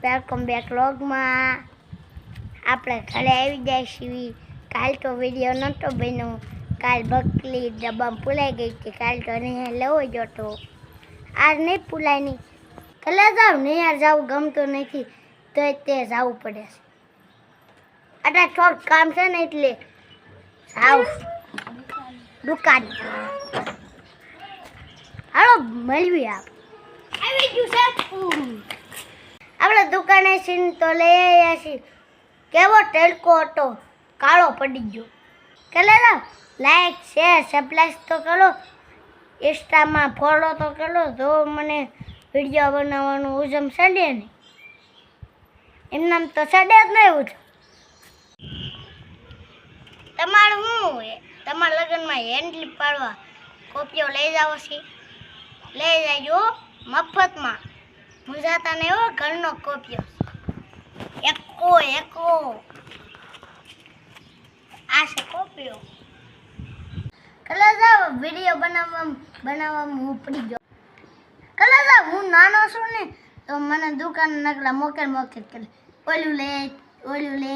Welcome back વ્લોગમાં. આપણે ઘરે આવી જાય છીએ. કાલ તો વિડીયો નહોતો બન્યો, કાલ બકલી ડબ્બામાં ભૂલાઈ ગઈ હતી. કાલ તો નહીં લેવો જ હતો, આજ નહીં ભૂલાય નહીં. કલે જાવ નહીં જવું ગમતું નથી, તો તે જવું પડે છે. અત્યારે થોડુંક કામ છે ને એટલે જાવ દુકાન. હાલો મળવી આવી ગયું છે. આપણે દુકાને સીન તો લઈ આવ્યા છીએ. કેવો તડકો હતો, કાળો પડી ગયો. કલે લાઈક શેર સબસ્ક્રાઇબ તો કરો, ઇન્સ્ટામાં ફોલો તો કરો. જો મને વિડીયો બનાવવાનું ઉજમ ચડે ને, એમનામ તો ચડે જ નહીં ઉજમ. તમારું શું તમારા લગ્નમાં હેન્ડલી પાડવા કોપીઓ લઈ જાવ છે? લઈ જાજો મફતમાં. મુજાતા ને એવો ઘરનો કોપીઓ એકો આ છે કોપીઓ. કલે જાવ વિડીયો બનાવવામાં હું પડી ગયો. કલે જાવ હું નાનો છું ને, તો મને દુકાન નકલા મોકેલ કરે, ઓલું લે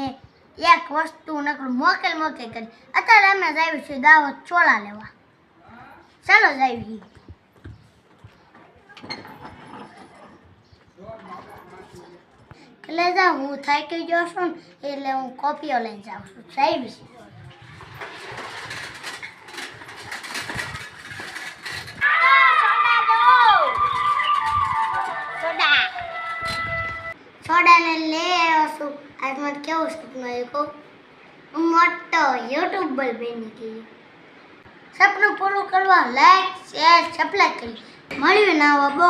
એક વસ્તુ નકલું મોકેલ કરે. અત્યારે અમે જાવી છીએ દાવત ચોળા લેવા. ચાલો જાવી. એટલે જા હું થાકી ગયો છું ને, એટલે હું કોપીઓ લઈને જાઉં છું. સાહેબ સોડાને લઈ આવ્યો છું. આજ મને કેવું સપનું આવ્યું, હું મોટો યુટ્યુબર બની ગઈ. સપનું પૂરું કરવા લાઈક શેર સબસ્ક્રાઇબ કરી. મળ્યું ના બહુ